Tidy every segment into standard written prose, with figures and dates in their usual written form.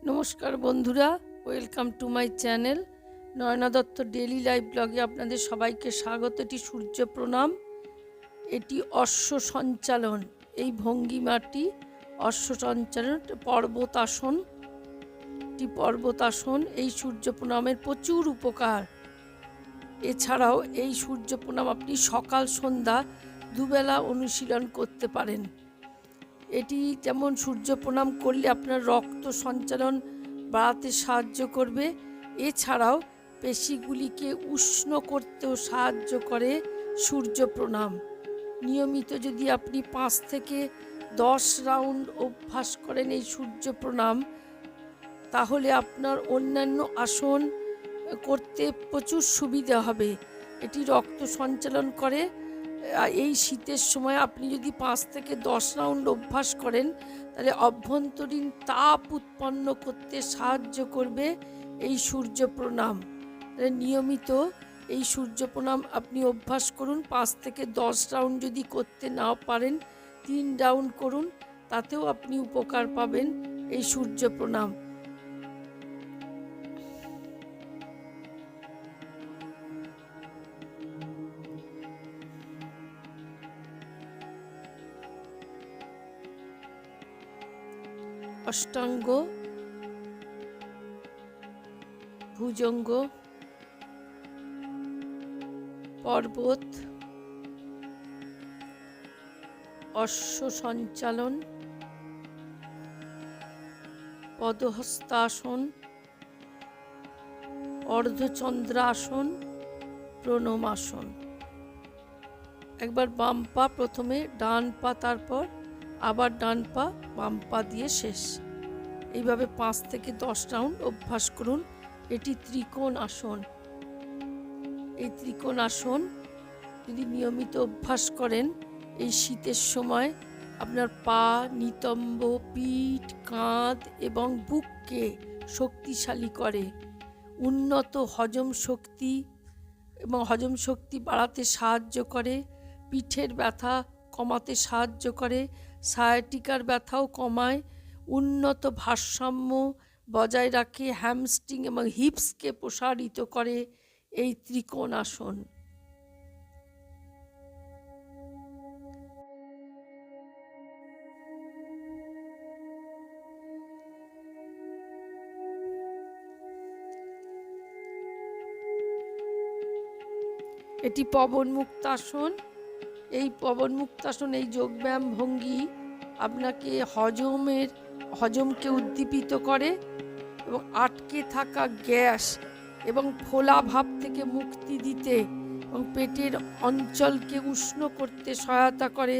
নমস্কার বন্ধুরা, welcome to my channel Nayana Dutta daily life ব্লগে আপনাদের সবাইকে স্বাগত। এটি সূর্য প্রণাম, এটি অশ্ব সঞ্চালন। এই ভঙ্গিমাটি অশ্ব সঞ্চালন, পর্বতাসন। এই সূর্য প্রণামের প্রচুর উপকার। এছাড়াও এই সূর্য প্রণাম আপনি সকাল সন্ধ্যা দুবেলা অনুশীলন করতে পারেন। এটি যেমন সূর্য প্রণাম করলে আপনার রক্ত সঞ্চালন বাড়াতে সাহায্য করবে, এছাড়াও পেশিগুলিকে উষ্ণ করতেও সাহায্য করে সূর্য প্রণাম। নিয়মিত যদি আপনি 5 থেকে 10 রাউন্ড অভ্যাস করেন এই সূর্য প্রণাম, তাহলে আপনার অন্যান্য আসন করতে প্রচুর সুবিধা হবে। এটি রক্ত সঞ্চালন করে। এই শীতের সময় আপনি যদি 5 থেকে 10 রাউন্ড অভ্যাস করেন, তাহলে অভ্যন্তরীণ তাপ উৎপন্ন করতে সাহায্য করবে এই সূর্য প্রণাম। নিয়মিত এই সূর্য প্রণাম আপনি অভ্যাস করুন। 5 থেকে 10 রাউন্ড যদি করতে না পারেন, 3 রাউন্ড করুন, তাতেও আপনি উপকার পাবেন এই সূর্য প্রণাম। অষ্টাঙ্গ, ভুজঙ্গ, পর্বত, অশ্ব সঞ্চালন, পদহস্তাসন, অর্ধচন্দ্রাসন, প্রণমাসন। একবার বাম পা প্রথমে, ডান পা তারপর, আবার ডান পা বাম পা দিয়ে শেষ। এইভাবে 5 থেকে 10 রাউন্ড অভ্যাস করুন। এটি ত্রিকোণ আসন। এই ত্রিকোণ আসন যদি নিয়মিত অভ্যাস করেন, এই শীতের সময় আপনার পা, নিতম্ব, পিঠ, কাঁধ এবং বুককে শক্তিশালী করে। উন্নত হজম শক্তি বাড়াতে সাহায্য করে। পিঠের ব্যথা কমাতে সাহায্য করে। সায়াটিকার ব্যথাও কমায়। উন্নত ভারসাম্য বজায় রাখে। হ্যামস্ট্রিং এবং হিপসকে প্রসারিত করে এই ত্রিকোণ আসন। এটি পবনমুক্তাসন। এই পবনমুক্তাসন, এই যোগব্যায়াম ভঙ্গি আপনাকে হজমকে উদ্দীপিত করে এবং আটকে থাকা গ্যাস এবং ফোলা ভাব থেকে মুক্তি দিতে এবং পেটের অঞ্চলকে উষ্ণ করতে সহায়তা করে।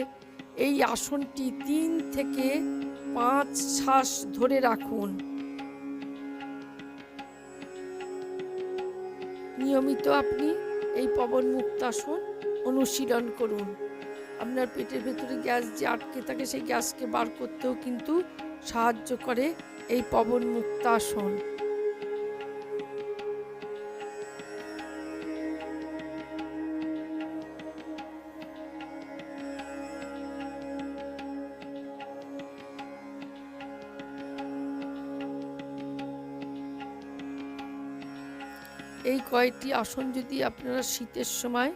এই আসনটি 3 থেকে 5 শ্বাস ধরে রাখুন। নিয়মিত আপনি এই পবনমুক্তাসন অনুশীলন করুন। আপনার পেটের ভেতরে গ্যাস যে আটকে থাকে, সেই গ্যাসকে বার করতেও কিন্তু সাহায্য করে এই পবনমুক্তাসন। এই কয়েকটি আসন যদি আপনারা শীতের সময়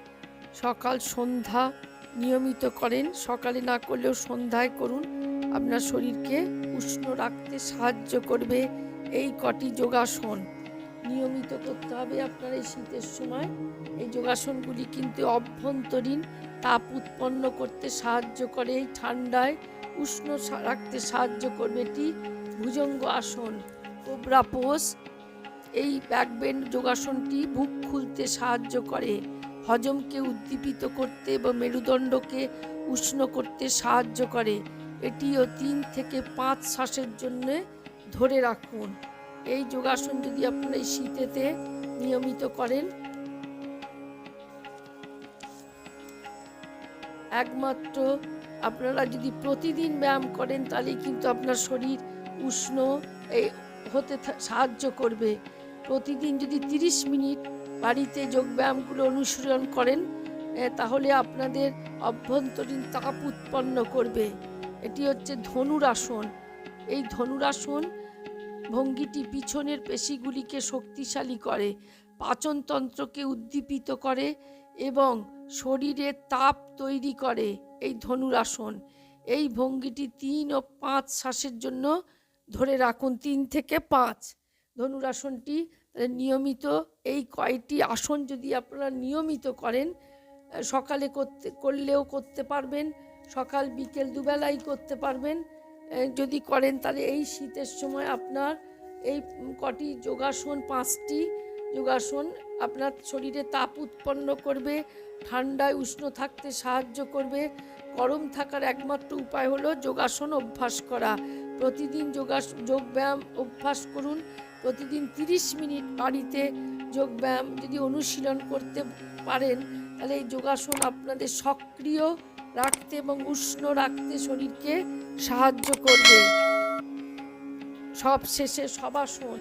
সকাল সন্ধ্যা নিয়মিত করেন, সকালে না করলেও সন্ধ্যায় করুন, আপনার শরীরকে উষ্ণ রাখতে সাহায্য করবে এই কটি যোগাসন। নিয়মিত করতে হবে আপনার এই শীতের সময়। এই যোগাসনগুলি কিন্তু অভ্যন্তরীণ তাপ উৎপন্ন করতে সাহায্য করে। এই ঠান্ডায় উষ্ণ রাখতে সাহায্য করবে। এটি ভুজঙ্গ আসন, কোবরা পোজ। এই ব্যাকবেন্ড যোগাসনটি বুক খুলতে সাহায্য করে, হজমকে উদ্দীপিত করতে এবং মেরুদণ্ডকে উষ্ণ করতে সাহায্য করে। এটিও 3 থেকে 5 শ্বাসের জন্য ধরে রাখুন। এই যোগাসন যদি আপনারা এই শীতেতে নিয়মিত করেন, একমাত্র আপনারা যদি প্রতিদিন ব্যায়াম করেন, তাহলেই কিন্তু আপনার শরীর উষ্ণ হতে সাহায্য করবে। প্রতিদিন যদি 30 মিনিট বাড়িতে যোগব্যায়ামগুলো অনুশীলন করেন, তাহলে আপনাদের অভ্যন্তরীণ তাপ উৎপন্ন করবে। এটি হচ্ছে ধনুরাসন। এই ধনুরাসন ভঙ্গিটি পিছনের পেশিগুলিকে শক্তিশালী করে, পাচনতন্ত্রকে উদ্দীপিত করে এবং শরীরে তাপ তৈরি করে। এই ধনুরাসন, এই ভঙ্গিটি 3 ও 5 শ্বাসের জন্য ধরে রাখুন, 3 থেকে 5। ধনুরাসনটি নিয়মিত, এই কয়টি আসন যদি আপনারা নিয়মিত করেন, সকালে করলেও করতে পারবেন, সকাল বিকেল দুবেলাই করতে পারবেন। যদি করেন তাহলে এই শীতের সময় আপনার এই কটি যোগাসন, 5টি যোগাসন আপনার শরীরে তাপ উৎপন্ন করবে, ঠান্ডায় উষ্ণ থাকতে সাহায্য করবে। গরম থাকার একমাত্র উপায় হলো যোগাসন অভ্যাস করা। প্রতিদিন যোগব্যায়াম অভ্যাস করুন। প্রতিদিন 30 মিনিট বাড়িতে যোগব্যায়াম যদি অনুশীলন করতে পারেন, তাহলে এই যোগাসন আপনাদের সক্রিয় রাখতে এবং উষ্ণ রাখতে শরীরকে সাহায্য করবে। সব শেষে শবাসন।